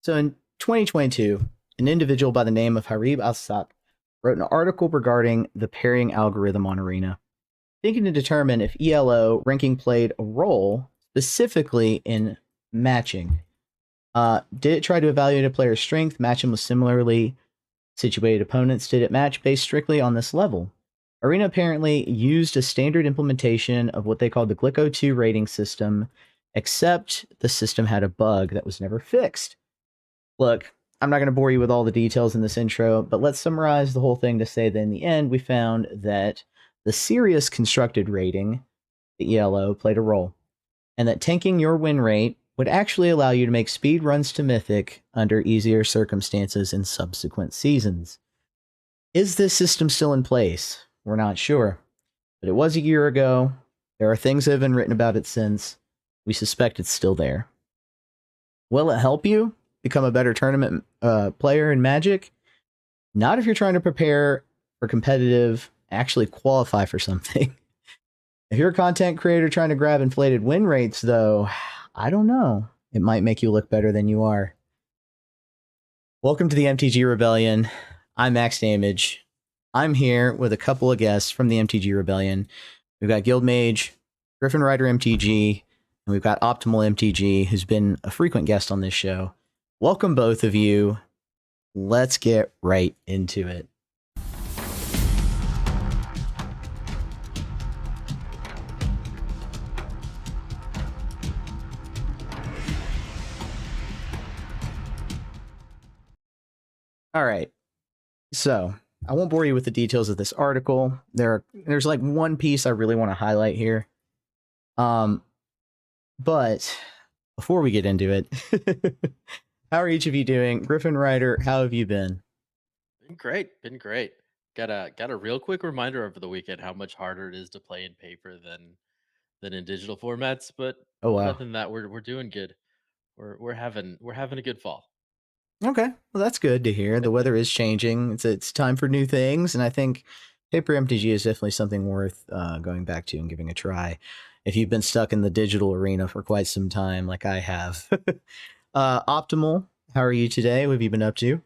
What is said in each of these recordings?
So in 2022, an individual by the name of Hareeb Al-Saq wrote an article regarding the pairing algorithm on Arena, thinking to determine if ELO ranking played a role specifically in matching. Did it try to evaluate a player's strength, match him with similarly situated opponents? Did it match based strictly on this level? Arena apparently used a standard implementation of what they called the Glyco2 rating system, except the system had a bug that was never fixed. Look, I'm not going to bore you with all the details in this intro, but let's summarize the whole thing to say that in the end, we found that the serious constructed rating, the ELO, played a role, and that tanking your win rate would actually allow you to make speed runs to Mythic under easier circumstances in subsequent seasons. Is this system still in place? We're not sure, but it was a year ago. There are things that have been written about it since. We suspect it's still there. Will it help you become a better tournament player in Magic? Not if you're trying to prepare for competitive, actually qualify for something. If you're a content creator trying to grab inflated win rates, though, I don't know. It might make you look better than you are. Welcome to the MTG Rebellion. I'm Max Damage. I'm here with a couple of guests from the MTG Rebellion. We've got Guild Mage, Griffin Rider MTG, and we've got Optimal MTG, who's been a frequent guest on this show. Welcome, both of you. Let's get right into it. All right. So I won't bore you with the details of this article. There's like one piece I really want to highlight here. But before we get into it, how are each of you doing? Griffin Rider, how have you been? Been great. Got a real quick reminder over the weekend how much harder it is to play in paper than in digital formats. But Oh wow. other than that, we're doing good. We're having a good fall. Okay, well that's good to hear. The weather is changing. It's time for new things, and I think paper MTG is definitely something worth going back to and giving a try. If you've been stuck in the digital arena for quite some time, like I have. Optimal, how are you today? What have you been up to?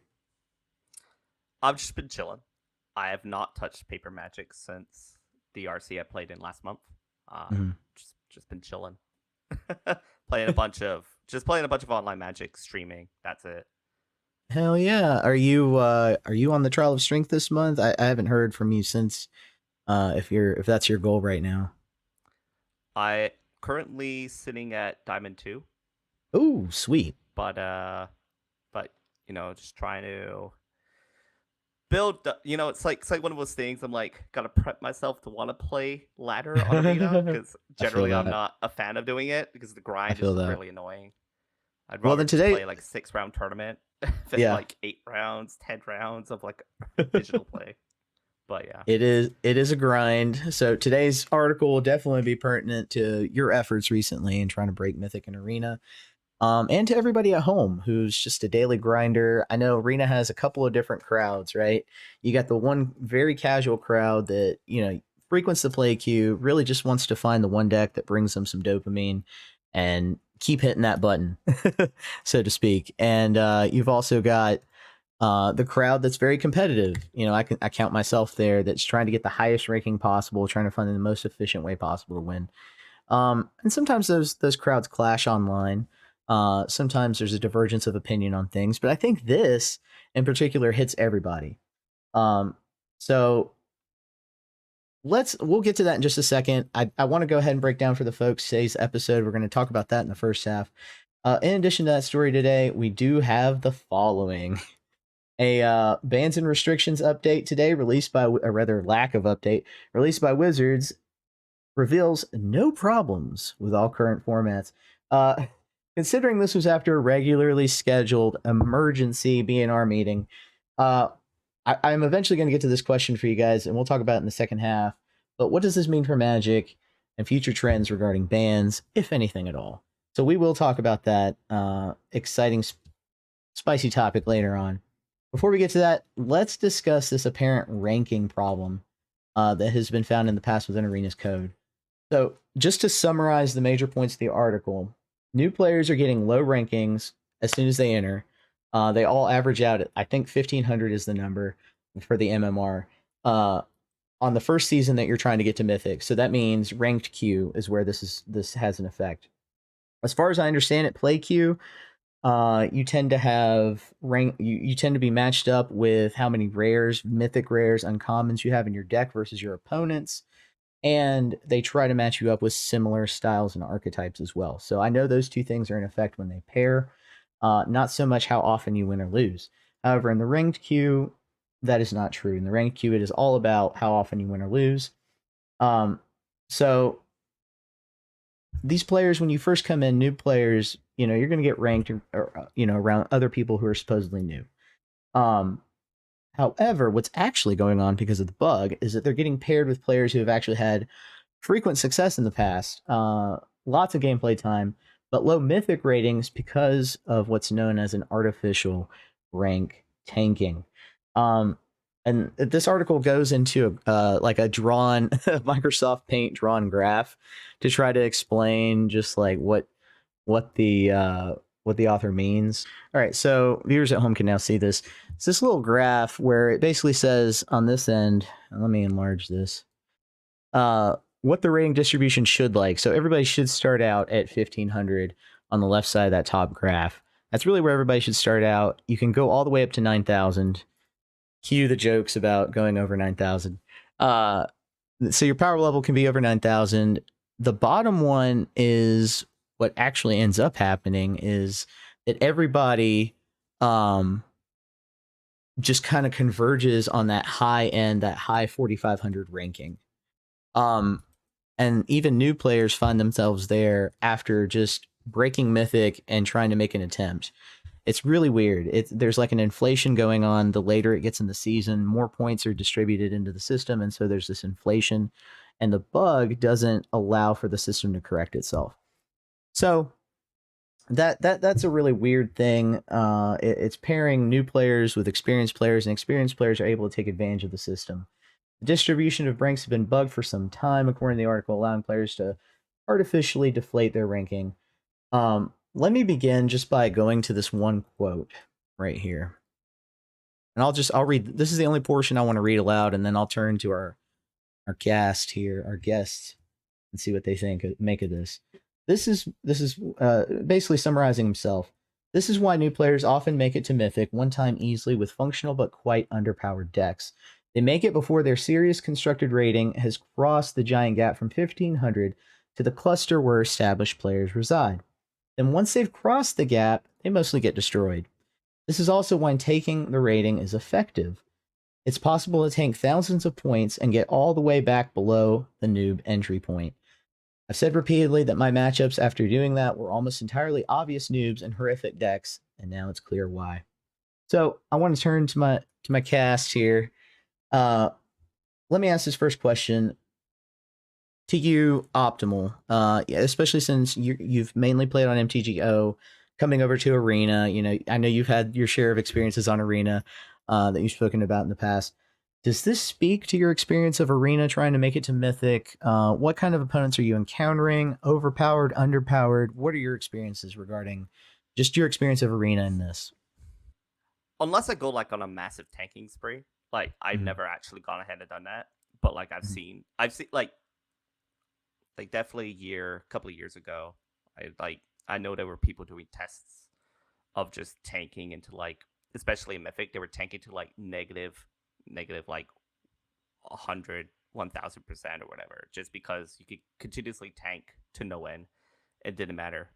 I've just been chilling. I have not touched Paper Magic since the RC I played in last month. Just been chilling, playing a bunch of online Magic, streaming. That's it. Hell yeah! Are you on the Trial of Strength this month? I haven't heard from you since. If that's your goal right now. I currently sitting at Diamond 2. Oh, sweet. But just trying to build. It's like one of those things. I'm like gotta prep myself to want to play ladder on Arena because generally I'm not a fan of doing it because the grind is really annoying. I'd rather play like a 6-round tournament than like 8 rounds, 10 rounds of like digital play. But yeah, it is a grind. So today's article will definitely be pertinent to your efforts recently in trying to break Mythic and Arena. And to everybody at home who's just a daily grinder. I know Arena has a couple of different crowds, right? You got the one very casual crowd that, frequents the play queue, really just wants to find the one deck that brings them some dopamine and keep hitting that button, so to speak. And you've also got the crowd that's very competitive. I count myself there, that's trying to get the highest ranking possible, trying to find the most efficient way possible to win. And sometimes those crowds clash online. Sometimes there's a divergence of opinion on things, but I think this in particular hits everybody. So we'll get to that in just a second. I want to go ahead and break down for the folks today's episode. We're going to talk about that in the first half. In addition to that story today, we do have the following. A bans and restrictions update today, released by, or rather lack of update, released by Wizards, reveals no problems with all current formats. Considering this was after a regularly scheduled emergency BNR meeting, I'm eventually going to get to this question for you guys, and we'll talk about it in the second half. But what does this mean for Magic and future trends regarding bans, if anything at all? So we will talk about that exciting, spicy topic later on. Before we get to that, let's discuss this apparent ranking problem that has been found in the past within Arena's code. So just to summarize the major points of the article, new players are getting low rankings as soon as they enter, They all average out at, I think 1500 is the number for the MMR. On the first season that you're trying to get to Mythic. So that means ranked queue is where this has an effect. As far as I understand it, play queue, you tend to have you tend to be matched up with how many rares, mythic rares, uncommons you have in your deck versus your opponents. And they try to match you up with similar styles and archetypes as well. So I know those two things are in effect when they pair. Not so much how often you win or lose. However, in the ranked queue, that is not true. In the ranked queue, it is all about how often you win or lose. So these players, when you first come in, new players, you're going to get ranked, around other people who are supposedly new. However, what's actually going on because of the bug is that they're getting paired with players who have actually had frequent success in the past, lots of gameplay time, but low mythic ratings because of what's known as an artificial rank tanking. And this article goes into like a drawn Microsoft Paint drawn graph to try to explain just like what the author means. All right, so viewers at home can now see this. It's this little graph where it basically says on this end, let me enlarge this, what the rating distribution should like. So everybody should start out at 1500 on the left side of that top graph. That's really where everybody should start out. You can go all the way up to 9,000. Cue the jokes about going over 9,000. So your power level can be over 9,000. The bottom one is what actually ends up happening is that everybody just kind of converges on that high end, that high 4,500 ranking. And even new players find themselves there after just breaking Mythic and trying to make an attempt. It's really weird. There's like an inflation going on. The later it gets in the season, more points are distributed into the system, and so there's this inflation, and the bug doesn't allow for the system to correct itself. So that's a really weird thing. It's pairing new players with experienced players, and experienced players are able to take advantage of the system. The distribution of ranks have been bugged for some time, according to the article, allowing players to artificially deflate their ranking. Let me begin just by going to this one quote right here. And I'll read, this is the only portion I want to read aloud, and then I'll turn to our guest here, our guests, and see what they make of this. This is basically summarizing himself. This is why new players often make it to Mythic one time easily with functional but quite underpowered decks. They make it before their serious constructed rating has crossed the giant gap from 1500 to the cluster where established players reside. Then once they've crossed the gap, they mostly get destroyed. This is also why taking the rating is effective. It's possible to tank thousands of points and get all the way back below the noob entry point. I've said repeatedly that my matchups after doing that were almost entirely obvious noobs and horrific decks, and now it's clear why. So I want to turn to my cast here. Let me ask this first question to you, Optimal. Especially since you've mainly played on MTGO, coming over to Arena. I know you've had your share of experiences on Arena that you've spoken about in the past. Does this speak to your experience of Arena trying to make it to Mythic? What kind of opponents are you encountering? Overpowered, underpowered? What are your experiences regarding just your experience of Arena in this? Unless I go like on a massive tanking spree, like I've never actually gone ahead and done that. But like I've seen like definitely a couple of years ago, I know there were people doing tests of just tanking into like, especially in Mythic, they were tanking to like negative like 100, 1000% or whatever, just because you could continuously tank to no end. It didn't matter.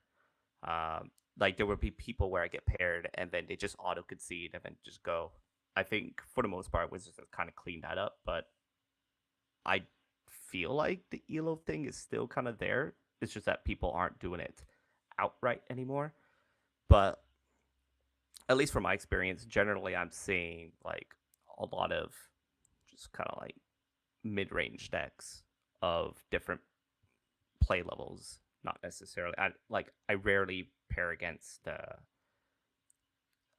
Like there would be people where I get paired and then they just auto concede and then just go. I think for the most part Wizards have kind of cleaned that up, but I feel like the ELO thing is still kind of there. It's just that people aren't doing it outright anymore. But at least from my experience, generally I'm seeing like a lot of just kind of like mid-range decks of different play levels. Not necessarily. I rarely pair against a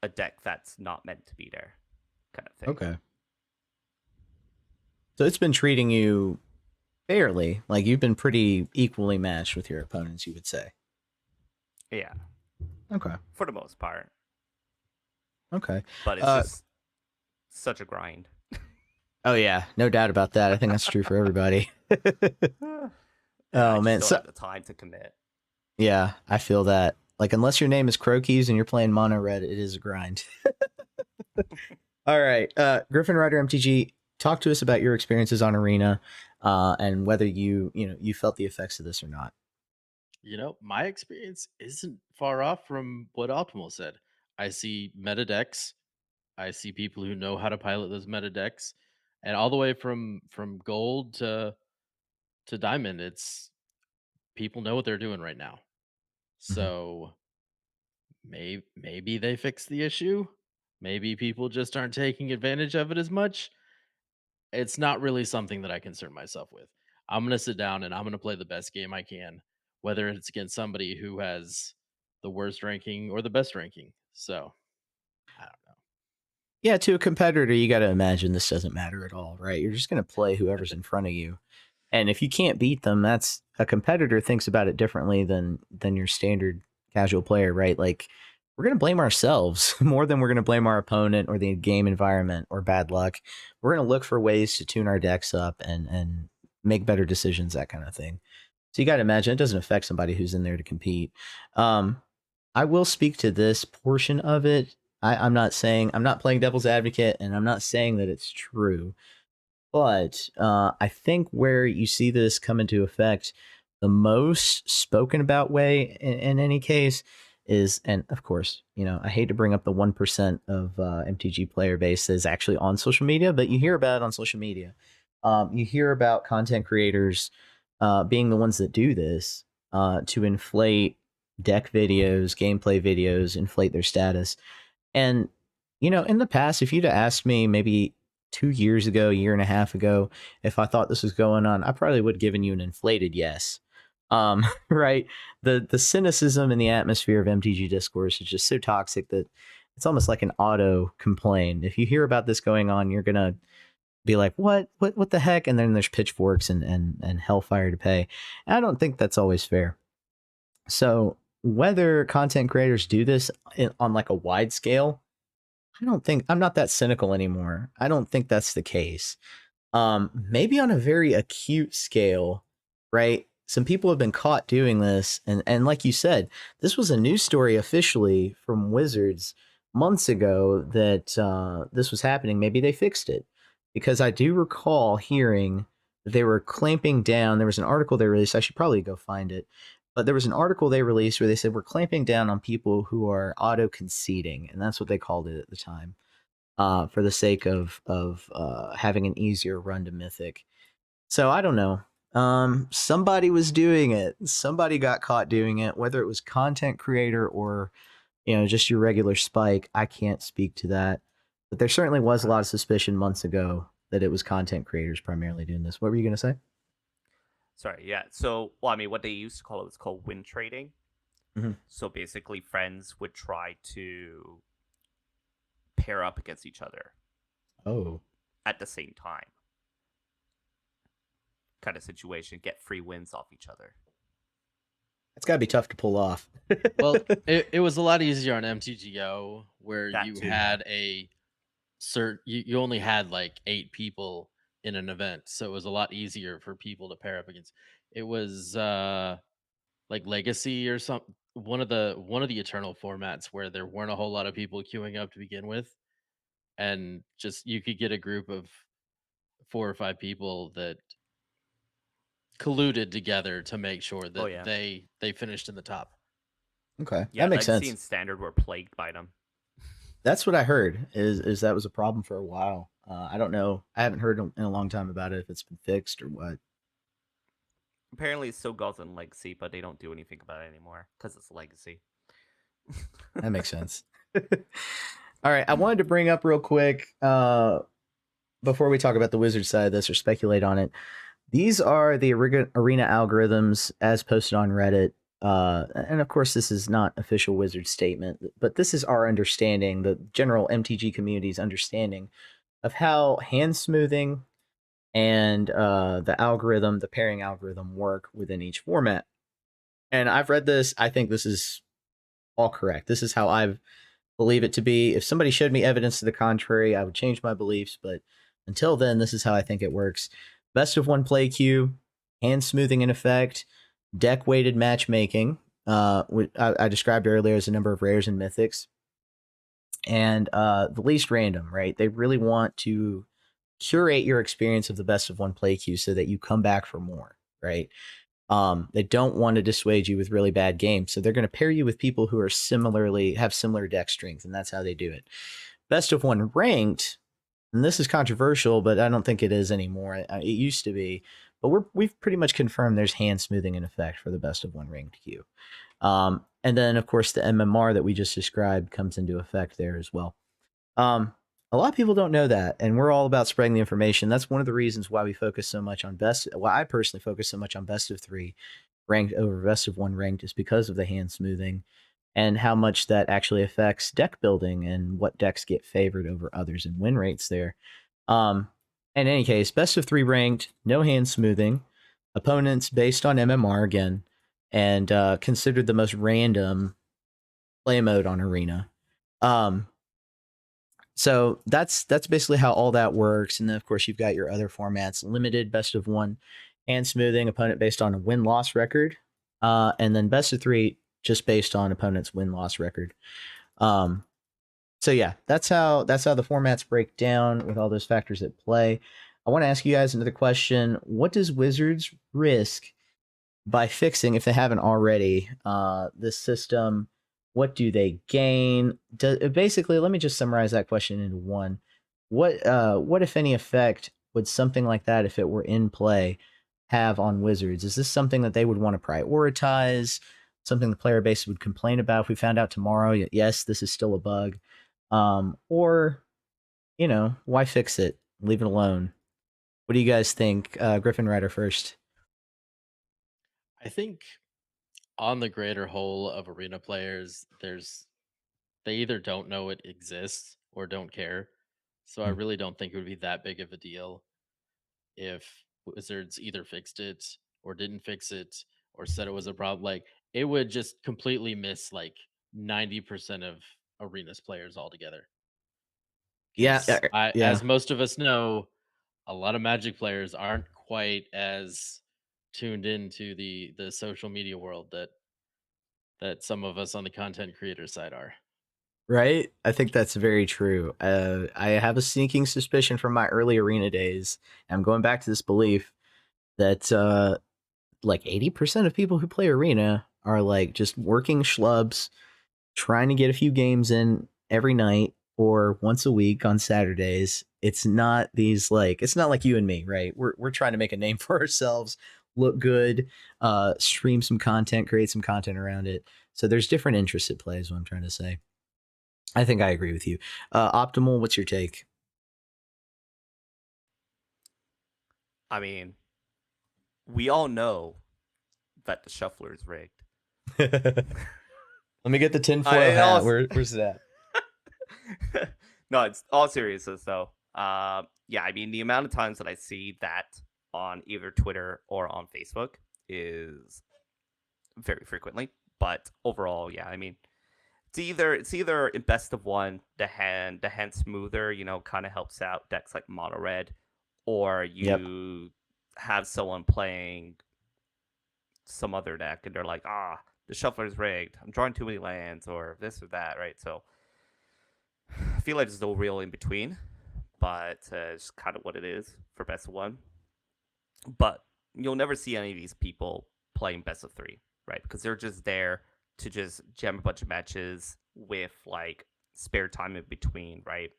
deck that's not meant to be there, kind of thing. Okay. So it's been treating you fairly. Like you've been pretty equally matched with your opponents, you would say. Yeah. Okay. For the most part. Okay. but it's just such a grind. Oh yeah, no doubt about that. I think that's true for everybody. I Oh man, just don't have the time to commit. Yeah, I feel that. Like, unless your name is Crokeys and you're playing mono red, it is a grind. All right, Griffin Rider MTG, talk to us about your experiences on Arena, and whether you felt the effects of this or not. My experience isn't far off from what Optimal said. I see meta decks. I see people who know how to pilot those meta decks, and all the way from gold to diamond, it's people know what they're doing right now. So maybe they fix the issue. Maybe people just aren't taking advantage of it as much. It's not really something that I concern myself with. I'm gonna sit down and I'm gonna play the best game I can, whether it's against somebody who has the worst ranking or the best ranking. So I don't know. Yeah, to a competitor, you got to imagine this doesn't matter at all, right? You're just going to play whoever's in front of you. And if you can't beat them, that's a competitor thinks about it differently than your standard casual player, right? Like, we're going to blame ourselves more than we're going to blame our opponent or the game environment or bad luck. We're going to look for ways to tune our decks up and make better decisions, that kind of thing. So you got to imagine it doesn't affect somebody who's in there to compete. I will speak to this portion of it. I'm not playing devil's advocate, and I'm not saying that it's true. But I think where you see this come into effect the most spoken about way in any case is, and of course, I hate to bring up the 1% of MTG player base that is actually on social media, but you hear about it on social media. You hear about content creators being the ones that do this to inflate deck videos, gameplay videos, inflate their status. And, in the past, if you'd have asked me maybe 2 years ago, a year and a half ago, if I thought this was going on, I probably would have given you an inflated yes. Right? The cynicism in the atmosphere of MTG discourse is just so toxic that it's almost like an auto complaint. If you hear about this going on, you're gonna be like, what the heck? And then there's pitchforks and hellfire to pay. And I don't think that's always fair. So whether content creators do this on like a wide scale, I'm not that cynical anymore. I don't think that's the case. Maybe on a very acute scale, right? Some people have been caught doing this, and like you said, this was a news story officially from Wizards months ago that this was happening. Maybe they fixed it, because I do recall hearing that they were clamping down. There was an article they released. I should probably go find it, but there was an article they released where they said we're clamping down on people who are auto conceding, and that's what they called it at the time, for the sake of having an easier run to Mythic. So I don't know. Somebody was doing it. Somebody got caught doing it. Whether it was content creator or just your regular spike, I can't speak to that. But there certainly was a lot of suspicion months ago that it was content creators primarily doing this. What were you going to say? Sorry, yeah. So, well, I mean, what they used to call it was called win trading. Mm-hmm. So basically, friends would try to pair up against each other. Oh. At the same time. Kind of situation, get free wins off each other. It's got to be tough to pull off. Well, it was a lot easier on MTGO where That you too. had you only had like 8 people in an event, so it was a lot easier for people to pair up against. It was like Legacy or something, one of the Eternal formats where there weren't a whole lot of people queuing up to begin with, and just you could get a group of 4 or 5 people that colluded together to make sure that they finished in the top. Okay, yeah, that makes Legacy sense. and Standard were plagued by them. That's what I heard. Is that was a problem for a while. I don't know. I haven't heard in a long time about it, if it's been fixed or what. Apparently, it still goes in Legacy, but they don't do anything about it anymore because it's Legacy. That makes sense. All right, I wanted to bring up real quick before we talk about the Wizard side of this or speculate on it. These are the arena algorithms as posted on Reddit. And of course, this is not official Wizard statement, but this is our understanding, the general MTG community's understanding of how hand smoothing and the pairing algorithm work within each format. And I've read this. I think this is all correct. This is how I've believe it to be. If somebody showed me evidence to the contrary, I would change my beliefs. But until then, this is how I think it works. Best of one play queue, hand smoothing in effect, deck weighted matchmaking, I described earlier as a number of rares and mythics, and the least random, right? They really want to curate your experience of the best of one play queue so that you come back for more, right? They don't want to dissuade you with really bad games, so they're going to pair you with people who are have similar deck strength, and that's how they do it. Best of one ranked, and this is controversial, but I don't think it is anymore. It used to be, but we've pretty much confirmed there's hand smoothing in effect for the best of one ranked queue. And then of course the MMR that we just described comes into effect there as well. A lot of people don't know that, and we're all about spreading the information. That's one of the reasons why we focus so much on why I personally focus so much on best of 3 ranked over best of 1 ranked, is because of the hand smoothing and how much that actually affects deck building and what decks get favored over others and win rates there. In any case, best of 3 ranked, no hand smoothing, opponents based on MMR again, and considered the most random play mode on Arena. So that's basically how all that works. And then of course you've got your other formats: limited, best of 1, hand smoothing, opponent based on a win-loss record, and then best of 3 just based on opponent's win-loss record. So yeah, that's how the formats break down with all those factors at play. I want to ask you guys another question. What does Wizards risk by fixing, if they haven't already, this system? What do they gain? Basically, let me just summarize that question into one. What if any effect would something like that, if it were in play, have on Wizards? Is this something that they would want to prioritize? Something the player base would complain about if we found out tomorrow, yes, this is still a bug? Or, why fix it? Leave it alone. What do you guys think? Griffin Rider first. I think on the greater whole of Arena players, they either don't know it exists or don't care. So I really don't think it would be that big of a deal if Wizards either fixed it or didn't fix it or said it was a problem. Like, it would just completely miss like 90% of Arena's players altogether. Yeah, As most of us know, a lot of Magic players aren't quite as tuned into the social media world that some of us on the content creator side are. Right? I think that's very true. I have a sneaking suspicion from my early Arena days. I'm going back to this belief that like 80% of people who play Arena are like just working schlubs, trying to get a few games in every night or once a week on Saturdays. It's not it's not like you and me, right? We're trying to make a name for ourselves, look good, stream some content, create some content around it. So there's different interests at play, is what I'm trying to say. I think I agree with you. Optimal, what's your take? I mean, we all know that the shuffler is rigged. Let me get the tinfoil hat. Where's that? No, it's all seriousness though. Yeah, I mean, the amount of times that I see that on either Twitter or on Facebook is very frequently. But overall, yeah, I mean, it's either in best of 1, the hand smoother, kind of helps out decks like mono red, or you have someone playing some other deck and they're like, the shuffler's rigged, I'm drawing too many lands, or this or that, right? So I feel like there's no real in between, but it's kind of what it is for best of 1. But you'll never see any of these people playing best of 3, right? Because they're just there to just jam a bunch of matches with like spare time in between, right?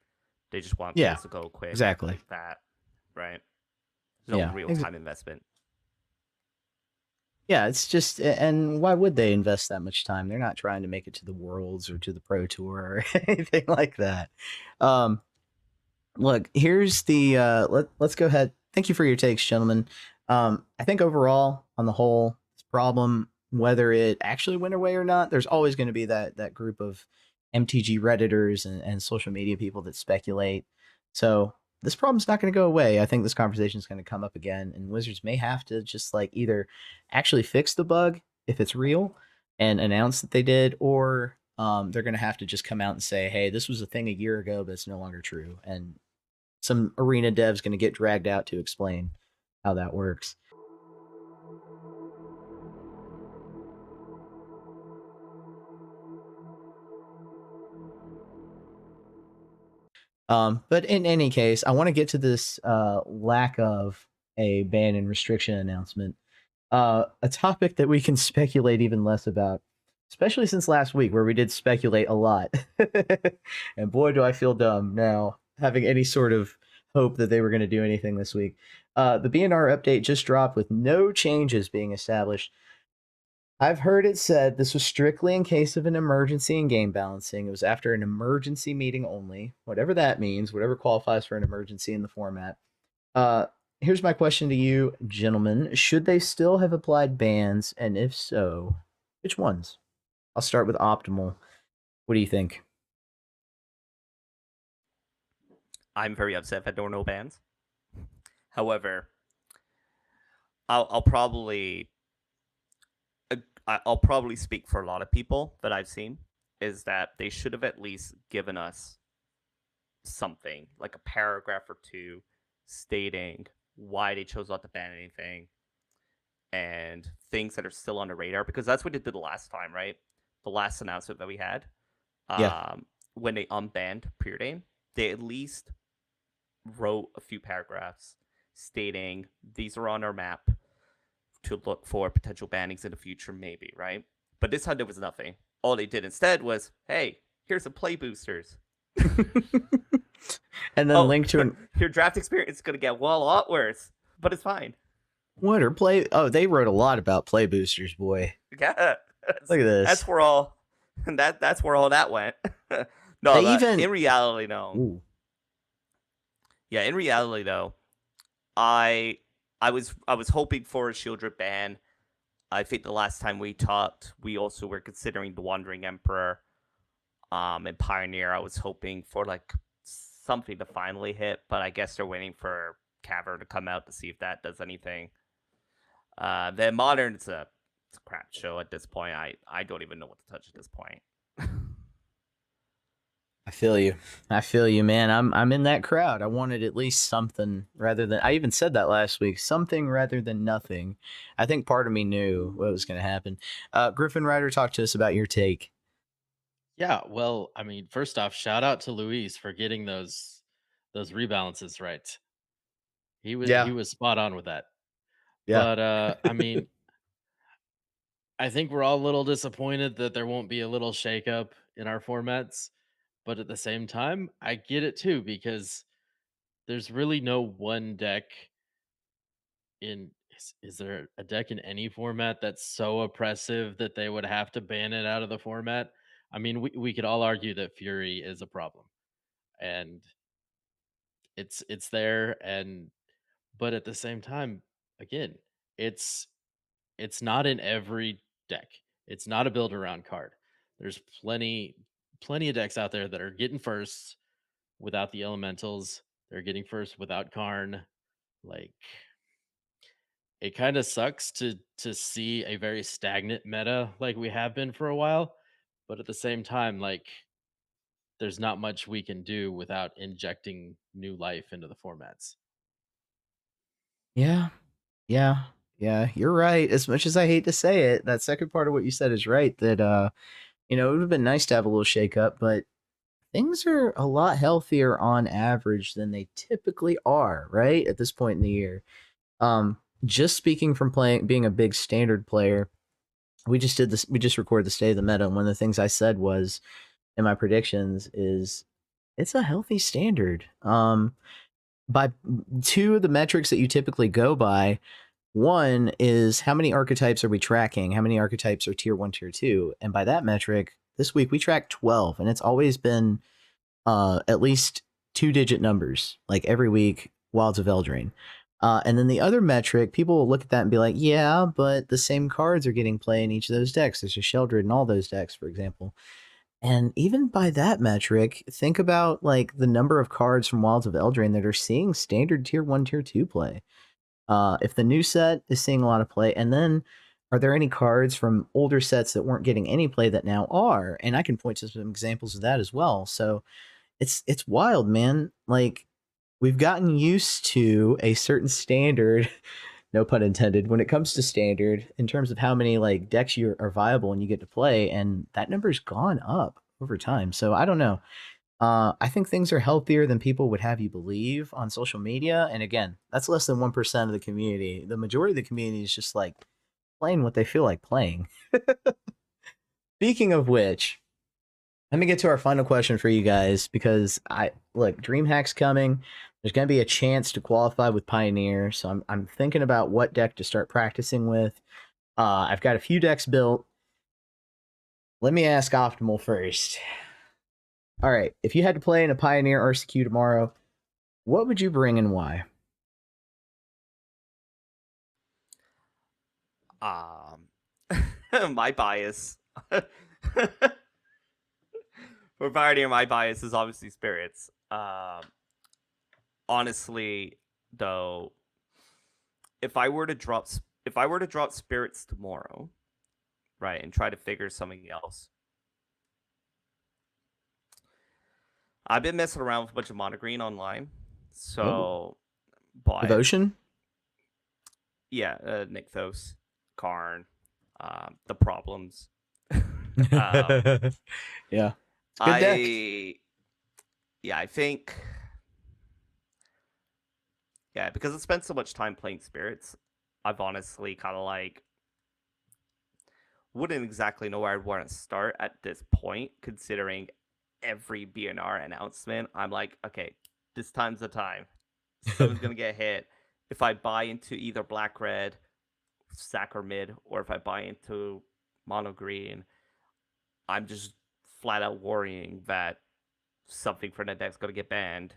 They just want things to go quick. Exactly. Like that, right? No real time investment. Yeah, it's just, and why would they invest that much time? They're not trying to make it to the Worlds or to the Pro Tour or anything like that. Look, here's the, let's go ahead. Thank you for your takes, gentlemen. I think overall, on the whole, this problem, whether it actually went away or not, there's always going to be that group of MTG Redditors and social media people that speculate. So this problem's not going to go away. I think this conversation is going to come up again, and Wizards may have to just like either actually fix the bug if it's real and announce that they did, or they're going to have to just come out and say, hey, this was a thing a year ago, but it's no longer true. And some arena dev's going to get dragged out to explain how that works. But in any case, I want to get to this lack of a ban and restriction announcement. A topic that we can speculate even less about, especially since last week where we did speculate a lot. And boy, do I feel dumb now having any sort of hope that they were going to do anything this week. The BNR update just dropped with no changes being established. I've heard it said this was strictly in case of an emergency in game balancing. It was after an emergency meeting only, whatever that means, whatever qualifies for an emergency in the format. Here's my question to you, gentlemen. Should they still have applied bans? And if so, which ones? I'll start with Optimal. What do you think? I'm very upset that there were no bans. However, I'll probably speak for a lot of people that I've seen, is that they should have at least given us something, like a paragraph or two stating why they chose not to ban anything and things that are still on the radar, because that's what they did the last time, right? The last announcement that we had. When they unbanned Preordain, they at least wrote a few paragraphs stating these are on our map to look for potential bannings in the future, maybe, right? But this time there was nothing. All they did instead was, hey, here's some play boosters. And then link to your draft experience is going to get a lot worse, but it's fine. What are play? Oh, they wrote a lot about play boosters, boy. Yeah, look at this. That's where all that went. No, in reality, no. Ooh. Yeah, in reality, though, I was hoping for a Shieldred ban. I think the last time we talked, we also were considering the Wandering Emperor, and Pioneer. I was hoping for like something to finally hit, but I guess they're waiting for Cavern to come out to see if that does anything. Then Modern, it's a crap show at this point. I don't even know what to touch at this point. I feel you, man. I'm in that crowd. I wanted at least something rather than, I even said that last week, something rather than nothing. I think part of me knew what was going to happen. Griffin Ryder, talk to us about your take. Yeah, well, I mean, first off, shout out to Luis for getting those rebalances right. He was spot on with that. Yeah. But I mean, I think we're all a little disappointed that there won't be a little shakeup in our formats. But at the same time, I get it too, because there's really no one deck in. Is there a deck in any format that's so oppressive that they would have to ban it out of the format? I mean, we could all argue that Fury is a problem, and it's there, and but at the same time, again, it's not in every deck. It's not a build around card. There's plenty of decks out there that are getting first without the elementals. They're getting first without Karn. Like, it kind of sucks to see a very stagnant meta like we have been for a while, but at the same time, like, there's not much we can do without injecting new life into the formats. Yeah. You're right. As much as I hate to say it, that second part of what you said is right. That it would have been nice to have a little shakeup, but things are a lot healthier on average than they typically are, right? At this point in the year. Just speaking from being a big standard player, we just recorded the state of the meta, and one of the things I said was in my predictions is it's a healthy standard. By two of the metrics that you typically go by, one is how many archetypes are we tracking? How many archetypes are tier 1, tier 2? And by that metric, this week we tracked 12, and it's always been at least 2-digit numbers, like every week, Wilds of Eldraine. And then the other metric, people will look at that and be like, yeah, but the same cards are getting play in each of those decks. There's a Sheldred in all those decks, for example. And even by that metric, think about like the number of cards from Wilds of Eldraine that are seeing standard tier 1, tier 2 play. If the new set is seeing a lot of play, and then are there any cards from older sets that weren't getting any play that now are? And I can point to some examples of that as well. So it's wild, man. Like, we've gotten used to a certain standard, no pun intended, when it comes to standard in terms of how many like decks you are viable and you get to play, and that number's gone up over time. So I don't know. I think things are healthier than people would have you believe on social media. And again, that's less than 1% of the community. The majority of the community is just like playing what they feel like playing. Speaking of which, let me get to our final question for you guys, because DreamHack's coming. There's going to be a chance to qualify with Pioneer, so I'm thinking about what deck to start practicing with. I've got a few decks built. Let me ask Optimal first. All right, if you had to play in a Pioneer RCQ tomorrow, what would you bring and why? My bias. For Pioneer, my bias is obviously spirits. Honestly, though, if I were to drop spirits tomorrow, right, and try to figure something else, I've been messing around with a bunch of mono green online. So, but Devotion? Yeah, Nykthos, Karn, the problems. Yeah. Good deck. I think. Yeah, because I spent so much time playing spirits, I've honestly kind of like wouldn't exactly know where I'd want to start at this point, considering every BNR announcement. I'm like, okay, this time's the time. Someone's gonna get hit. If I buy into either black red, sack or mid, or if I buy into mono green, I'm just flat out worrying that something from that deck's gonna get banned,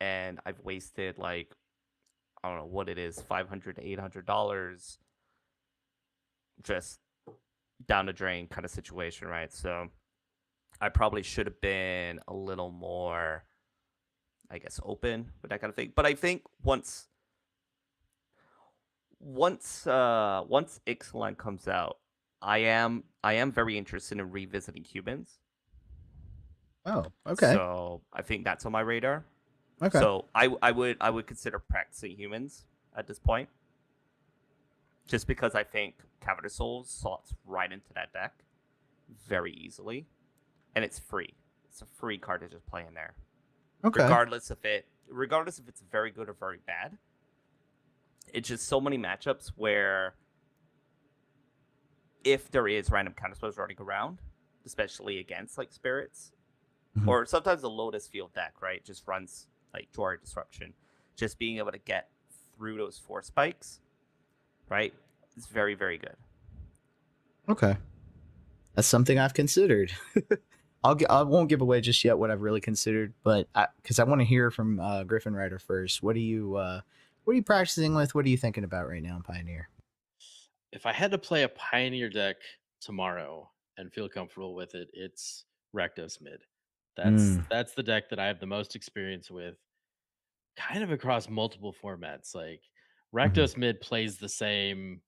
and I've wasted like I don't know what it is, $500 to $800 just down the drain kind of situation, right? So I probably should have been a little more, I guess, open with that kind of thing. But I think once Ixalan comes out, I am very interested in revisiting humans. Oh, okay. So I think that's on my radar. Okay. So I would consider practicing humans at this point, just because I think Cavern of Souls slots right into that deck very easily, and it's free. It's a free card to just play in there. Okay. Regardless if it's very good or very bad. It's just so many matchups where if there is random counterspells running around, especially against like spirits, or sometimes the Lotus Field deck, right, just runs like Jwari Disruption, just being able to get through those force spikes, right, is very, very good. Okay. That's something I've considered. I won't give away just yet what I've really considered, but because I want to hear from Griffin Rider first. What are you practicing with? What are you thinking about right now in Pioneer? If I had to play a Pioneer deck tomorrow and feel comfortable with it, it's Rakdos mid. That's the deck that I have the most experience with, kind of across multiple formats. Like Rakdos mid plays the same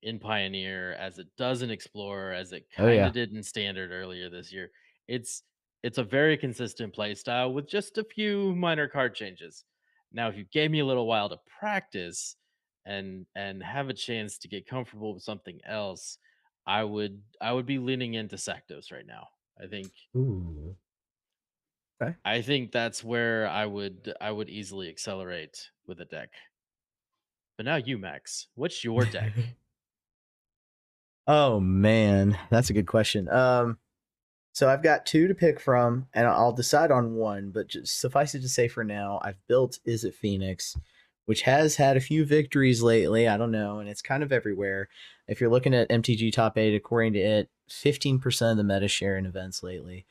in Pioneer as it does in Explorer, as it kind of did in Standard earlier this year. It's a very consistent play style with just a few minor card changes. Now, if you gave me a little while to practice and have a chance to get comfortable with something else, I would be leaning into Saktos right now. I think Ooh. Okay. I think that's where I would easily accelerate with a deck. But now you, Max, what's your deck? Oh man, that's a good question. So I've got two to pick from, and I'll decide on one. But just suffice it to say, for now, I've built Is It Phoenix, which has had a few victories lately. I don't know, and it's kind of everywhere. If you're looking at MTG Top 8, according to it, 15% of the meta share in events lately.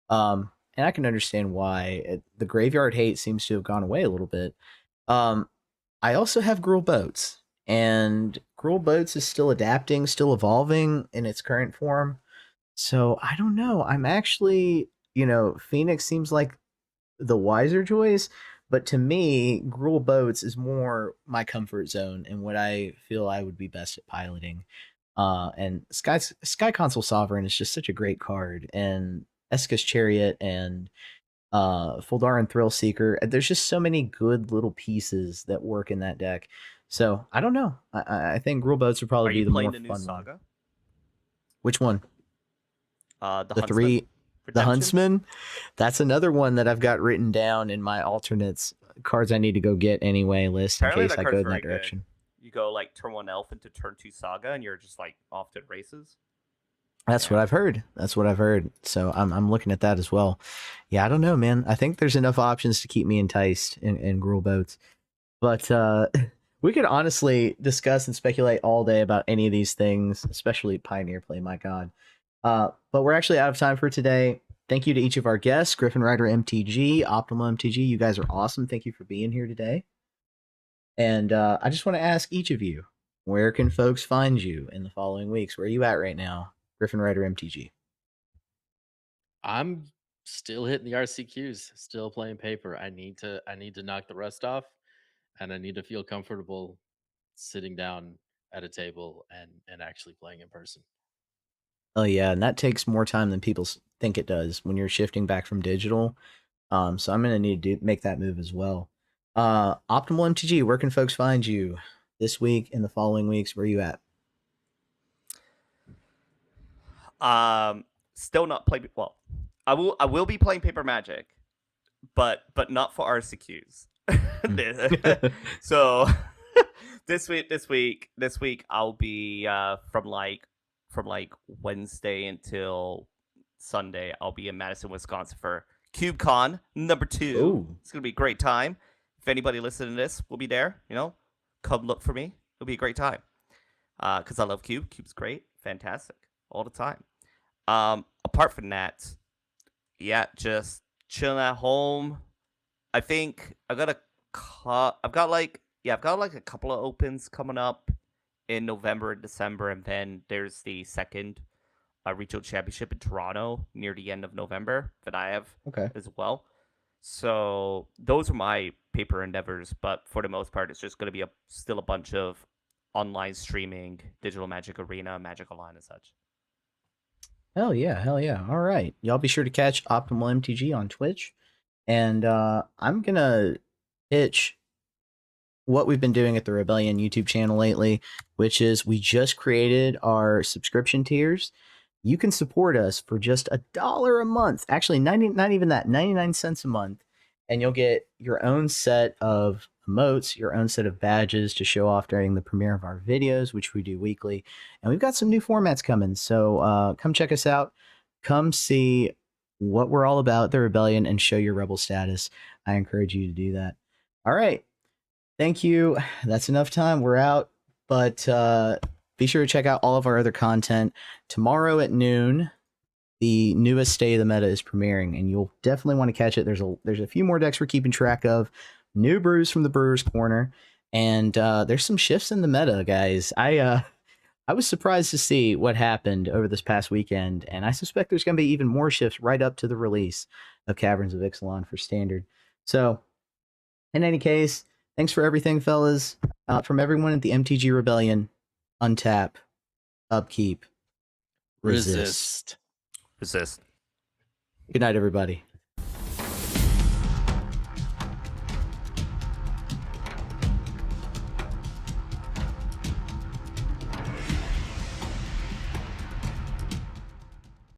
And I can understand why. The graveyard hate seems to have gone away a little bit. I also have Gruul Boats, and Gruul Boats is still adapting, still evolving in its current form. So I don't know. I'm actually, Phoenix seems like the wiser choice, but to me, Gruul Boats is more my comfort zone and what I feel I would be best at piloting. And Sky Console Sovereign is just such a great card, and Eska's Chariot and Foldarin Thrill Seeker. There's just so many good little pieces that work in that deck. So I don't know. I think Rule Boats would probably be the more the new fun saga? one. Which one? The The three. The Huntsman. That's another one that I've got written down in my alternates cards I need to go get anyway list Apparently in case that I card's go in very that direction. You go like turn 1 elf into turn 2 saga, and you're just like off to races. That's what I've heard. That's what I've heard. So I'm looking at that as well. Yeah, I don't know, man. I think there's enough options to keep me enticed in Gruul Boats. But we could honestly discuss and speculate all day about any of these things, especially Pioneer play, my God. But we're actually out of time for today. Thank you to each of our guests, Griffin Rider MTG, Optimal MTG. You guys are awesome. Thank you for being here today. And I just want to ask each of you, where can folks find you in the following weeks? Where are you at right now, Griffin Rider MTG? I'm still hitting the RCQs, still playing paper. I need to knock the rust off, and I need to feel comfortable sitting down at a table and actually playing in person. Oh yeah, and that takes more time than people think it does when you're shifting back from digital. So I'm gonna need to make that move as well. Optimal MTG, where can folks find you this week and the following weeks? Where are you at? Still not playing. Well, I will be playing Paper Magic, but not for RCQs. So this week I'll be from like Wednesday until Sunday. I'll be in Madison, Wisconsin for CubeCon #2. Ooh. It's gonna be a great time. If anybody listening to this will be there, come look for me. It'll be a great time. Because I love Cube. Cube's great, fantastic, all the time. Apart from that, yeah, just chilling at home. I think I've got like a couple of opens coming up in November and December, and then there's the second regional championship in Toronto near the end of November that I have as well. So those are my paper endeavors, but for the most part, it's just going to be still a bunch of online streaming, Digital Magic Arena, Magic Online, and such. Hell yeah. All right. Y'all be sure to catch Optimal MTG on Twitch. And I'm going to pitch what we've been doing at the Rebellion YouTube channel lately, which is we just created our subscription tiers. You can support us for just $1 a month. Actually, not even that, 99 cents a month. And you'll get your own set of emotes, your own set of badges to show off during the premiere of our videos, which we do weekly. And we've got some new formats coming. So come check us out. Come see what we're all about, the Rebellion, and show your Rebel status. I encourage you to do that. All right. Thank you. That's enough time. We're out. But be sure to check out all of our other content. Tomorrow at noon, the newest State of the Meta is premiering, and you'll definitely want to catch it. There's a few more decks we're keeping track of. New brews from the Brewers Corner, and there's some shifts in the meta, guys. I was surprised to see what happened over this past weekend, and I suspect there's going to be even more shifts right up to the release of Caverns of Ixalan for Standard. So, in any case, thanks for everything, fellas. From everyone at the MTG Rebellion, UNTAP, upkeep, resist. Resist. Good night, everybody.